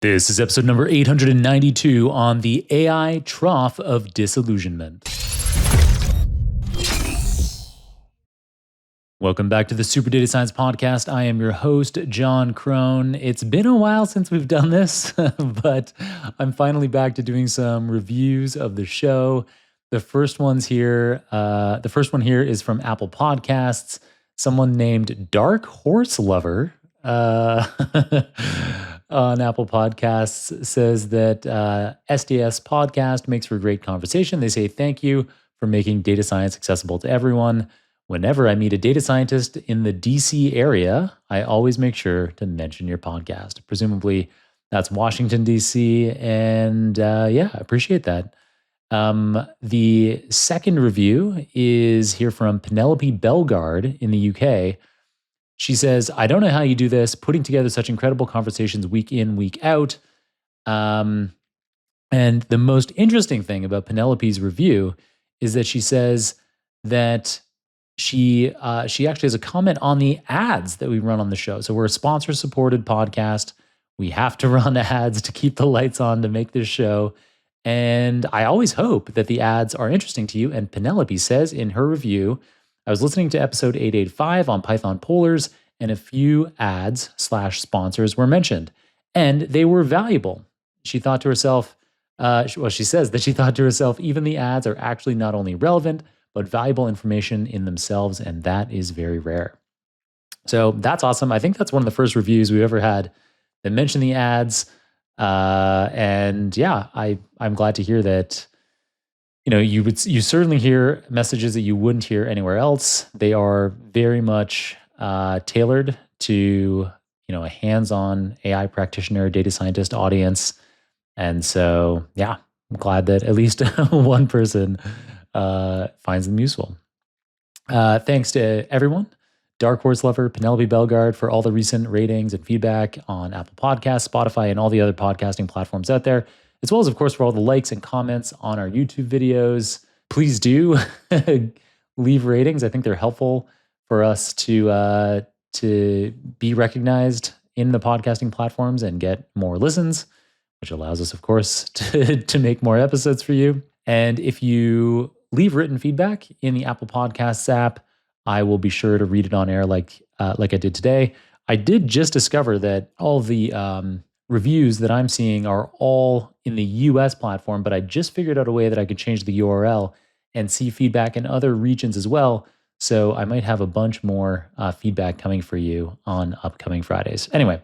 This is episode number 892 on the AI Trough of Disillusionment. Welcome back to the Super Data Science Podcast. I am your host, John Krohn. It's been a while since we've done this, but I'm finally back to doing some reviews of the show. The first one here is from Apple Podcasts. Someone named Dark Horse Lover on Apple Podcasts says that SDS podcast makes for great conversation. They say, thank you for making data science accessible to everyone. Whenever I meet a data scientist in the DC area, I always make sure to mention your podcast. Presumably that's Washington, DC. And I appreciate that. The second review is here from Penelope Bellegarde in the UK. She says, I don't know how you do this, putting together such incredible conversations week in, week out. And the most interesting thing about Penelope's review is that she says that she actually has a comment on the ads that we run on the show. So we're a sponsor-supported podcast. We have to run ads to keep the lights on to make this show. And I always hope that the ads are interesting to you. And Penelope says in her review, I was listening to episode 885 on Python polars, and a few ads/sponsors were mentioned, and they were valuable. She thought to herself, she says that she thought to herself, even the ads are actually not only relevant, but valuable information in themselves, and that is very rare. So that's awesome. I think that's one of the first reviews we've ever had that mentioned the ads. I'm glad to hear that. You certainly hear messages that you wouldn't hear anywhere else. They are very much tailored to a hands-on AI practitioner, data scientist audience, and so I'm glad that at least one person finds them useful. Thanks to everyone, Dark Horse Lover, Penelope Bellegarde, for all the recent ratings and feedback on Apple Podcasts, Spotify, and all the other podcasting platforms out there, as well as, of course, for all the likes and comments on our YouTube videos. Please do leave ratings. I think they're helpful for us to be recognized in the podcasting platforms and get more listens, which allows us, of course, to make more episodes for you. And if you leave written feedback in the Apple Podcasts app, I will be sure to read it on air like I did today. I did just discover that all the reviews that I'm seeing are all in the US platform, but I just figured out a way that I could change the URL and see feedback in other regions as well. So I might have a bunch more feedback coming for you on upcoming Fridays. Anyway,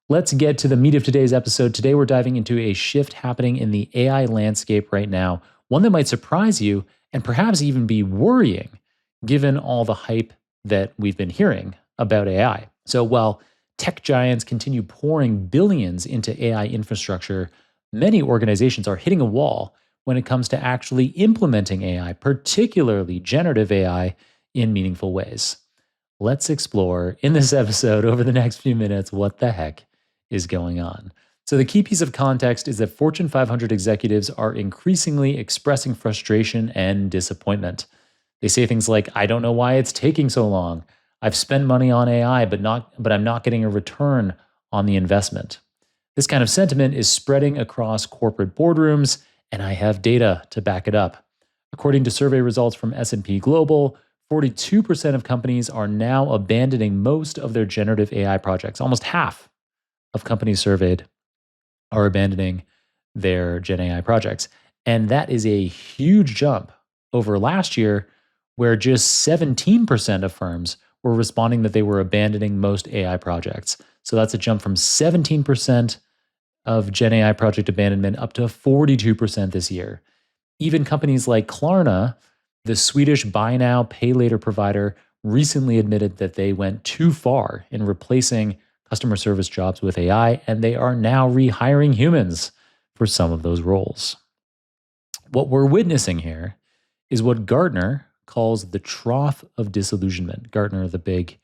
let's get to the meat of today's episode. Today we're diving into a shift happening in the AI landscape right now, one that might surprise you and perhaps even be worrying, given all the hype that we've been hearing about AI. So while tech giants continue pouring billions into AI infrastructure, many organizations are hitting a wall when it comes to actually implementing AI, particularly generative AI, in meaningful ways. Let's explore in this episode over the next few minutes what the heck is going on. So the key piece of context is that Fortune 500 executives are increasingly expressing frustration and disappointment. They say things like, I don't know why it's taking so long. I've spent money on AI, but I'm not getting a return on the investment. This kind of sentiment is spreading across corporate boardrooms, and I have data to back it up. According to survey results from S&P Global, 42% of companies are now abandoning most of their generative AI projects. Almost half of companies surveyed are abandoning their Gen AI projects. And that is a huge jump over last year, where just 17% of firms were responding that they were abandoning most AI projects. So that's a jump from 17% of Gen AI project abandonment up to 42% this year. Even companies like Klarna, the Swedish buy now, pay later provider, recently admitted that they went too far in replacing customer service jobs with AI, and they are now rehiring humans for some of those roles. What we're witnessing here is what Gartner calls the Trough of Disillusionment. Gartner, the big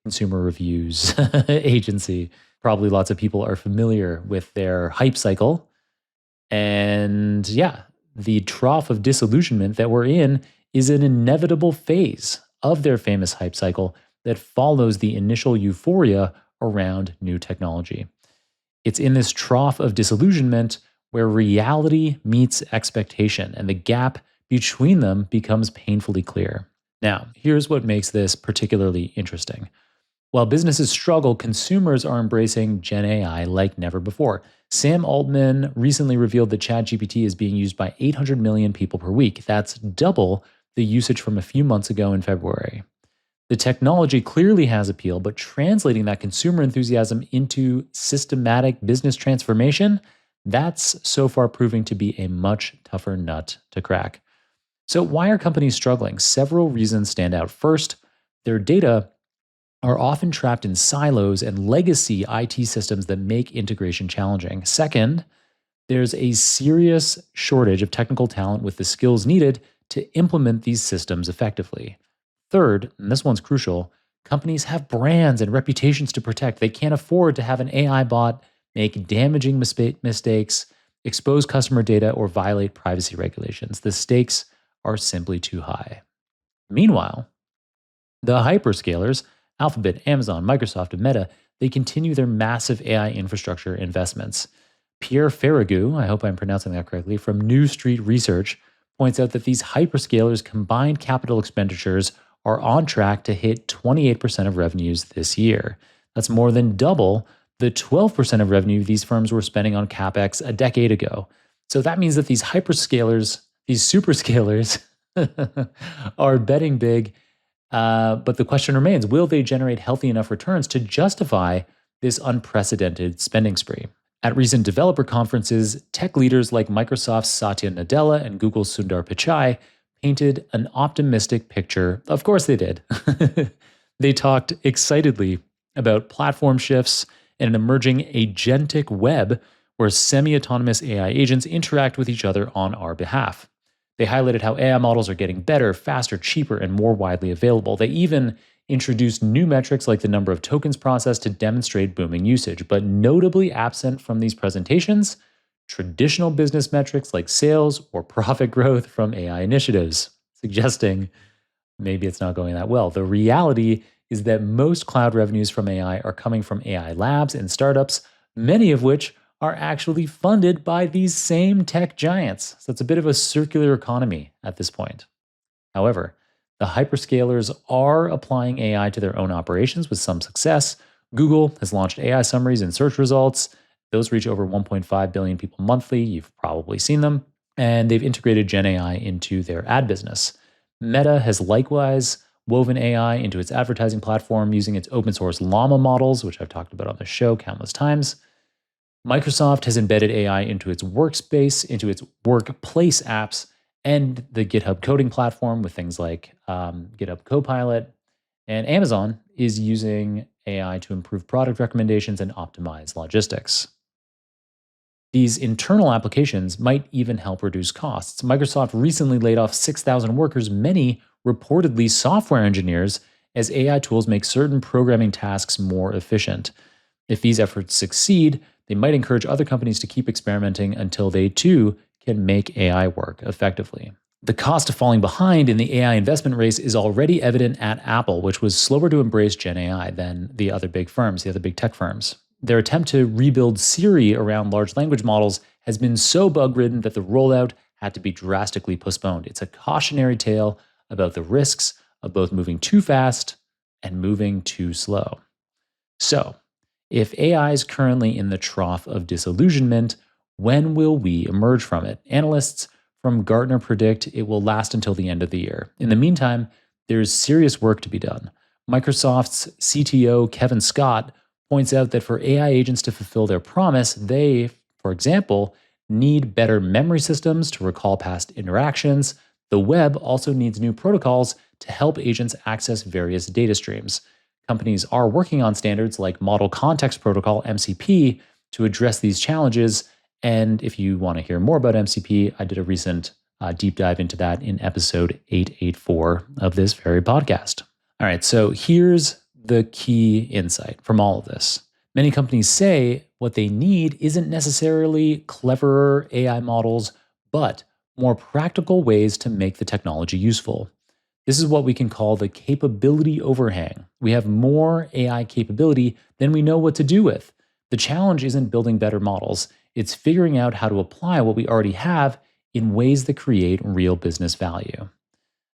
consumer reviews agency. Probably lots of people are familiar with their hype cycle. And the Trough of Disillusionment that we're in is an inevitable phase of their famous hype cycle that follows the initial euphoria around new technology. It's in this trough of disillusionment where reality meets expectation and the gap between them becomes painfully clear. Now, here's what makes this particularly interesting. While businesses struggle, consumers are embracing Gen AI like never before. Sam Altman recently revealed that ChatGPT is being used by 800 million people per week. That's double the usage from a few months ago in February. The technology clearly has appeal, but translating that consumer enthusiasm into systematic business transformation, that's so far proving to be a much tougher nut to crack. So, why are companies struggling? Several reasons stand out. First, their data are often trapped in silos and legacy IT systems that make integration challenging. Second, there's a serious shortage of technical talent with the skills needed to implement these systems effectively. Third, and this one's crucial, companies have brands and reputations to protect. They can't afford to have an AI bot make damaging mistakes, expose customer data, or violate privacy regulations. The stakes are simply too high. Meanwhile, the hyperscalers, Alphabet, Amazon, Microsoft, and Meta, they continue their massive AI infrastructure investments. Pierre Ferragu, I hope I'm pronouncing that correctly, from New Street Research, points out that these hyperscalers' combined capital expenditures are on track to hit 28% of revenues this year. That's more than double the 12% of revenue these firms were spending on CapEx a decade ago. So that means that these hyperscalers, these superscalers, are betting big. But the question remains, will they generate healthy enough returns to justify this unprecedented spending spree? At recent developer conferences, tech leaders like Microsoft's Satya Nadella and Google's Sundar Pichai painted an optimistic picture. Of course they did. They talked excitedly about platform shifts and an emerging agentic web where semi-autonomous AI agents interact with each other on our behalf. They highlighted how AI models are getting better, faster, cheaper, and more widely available. They even introduced new metrics like the number of tokens processed to demonstrate booming usage. But notably absent from these presentations, traditional business metrics like sales or profit growth from AI initiatives, suggesting maybe it's not going that well. The reality is that most cloud revenues from AI are coming from AI labs and startups, many of which are actually funded by these same tech giants. So it's a bit of a circular economy at this point. However, the hyperscalers are applying AI to their own operations with some success. Google has launched AI summaries in search results. Those reach over 1.5 billion people monthly. You've probably seen them. And they've integrated Gen AI into their ad business. Meta has likewise woven AI into its advertising platform using its open source Llama models, which I've talked about on the show countless times. Microsoft has embedded AI into its workspace, into its workplace apps, and the GitHub coding platform with things like GitHub Copilot. And Amazon is using AI to improve product recommendations and optimize logistics. These internal applications might even help reduce costs. Microsoft recently laid off 6,000 workers, many reportedly software engineers, as AI tools make certain programming tasks more efficient. If these efforts succeed, they might encourage other companies to keep experimenting until they too can make AI work effectively. The cost of falling behind in the AI investment race is already evident at Apple, which was slower to embrace Gen AI than the other big firms, the other big tech firms. Their attempt to rebuild Siri around large language models has been so bug-ridden that the rollout had to be drastically postponed. It's a cautionary tale about the risks of both moving too fast and moving too slow. So, if AI is currently in the trough of disillusionment, when will we emerge from it? Analysts from Gartner predict it will last until the end of the year. In the meantime, there's serious work to be done. Microsoft's CTO, Kevin Scott, points out that for AI agents to fulfill their promise, they, for example, need better memory systems to recall past interactions. The web also needs new protocols to help agents access various data streams. Companies are working on standards like Model Context Protocol, MCP, to address these challenges. And if you want to hear more about MCP, I did a recent deep dive into that in episode 884 of this very podcast. All right, so here's the key insight from all of this. Many companies say what they need isn't necessarily cleverer AI models, but more practical ways to make the technology useful. This is what we can call the capability overhang. We have more AI capability than we know what to do with. The challenge isn't building better models, it's figuring out how to apply what we already have in ways that create real business value.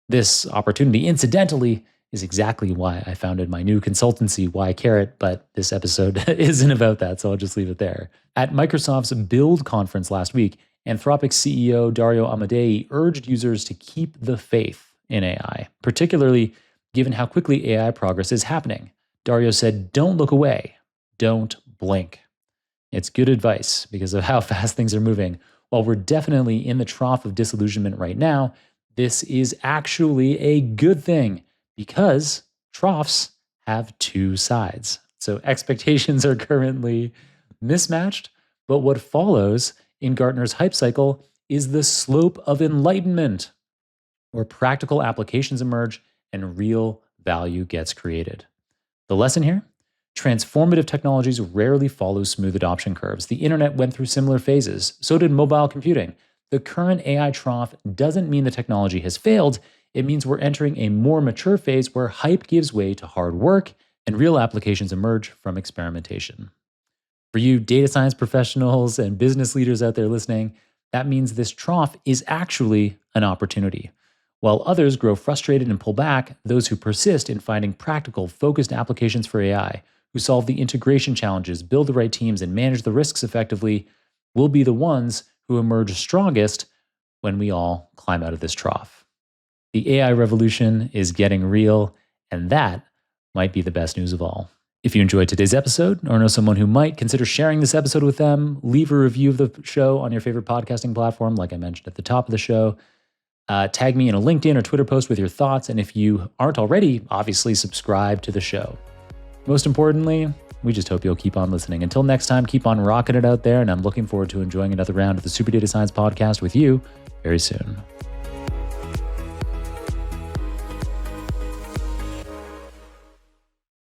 This opportunity, incidentally, is exactly why I founded my new consultancy, Y Carrot, but this episode isn't about that, so I'll just leave it there. At Microsoft's Build conference last week, Anthropic's CEO Dario Amodei urged users to keep the faith in AI, particularly given how quickly AI progress is happening. Dario said, "Don't look away. Don't blink." It's good advice because of how fast things are moving. While we're definitely in the trough of disillusionment right now, this is actually a good thing because troughs have two sides. So expectations are currently mismatched, but what follows in Gartner's hype cycle is the slope of enlightenment, where practical applications emerge and real value gets created. The lesson here? Transformative technologies rarely follow smooth adoption curves. The internet went through similar phases. So did mobile computing. The current AI trough doesn't mean the technology has failed. It means we're entering a more mature phase where hype gives way to hard work and real applications emerge from experimentation. For you data science professionals and business leaders out there listening, that means this trough is actually an opportunity. While others grow frustrated and pull back, those who persist in finding practical, focused applications for AI, who solve the integration challenges, build the right teams, and manage the risks effectively, will be the ones who emerge strongest when we all climb out of this trough. The AI revolution is getting real, and that might be the best news of all. If you enjoyed today's episode or know someone who might, consider sharing this episode with them. Leave a review of the show on your favorite podcasting platform, like I mentioned at the top of the show. Tag me in a LinkedIn or Twitter post with your thoughts. And if you aren't already, obviously subscribe to the show. Most importantly, we just hope you'll keep on listening. Until next time, keep on rocking it out there. And I'm looking forward to enjoying another round of the Super Data Science Podcast with you very soon.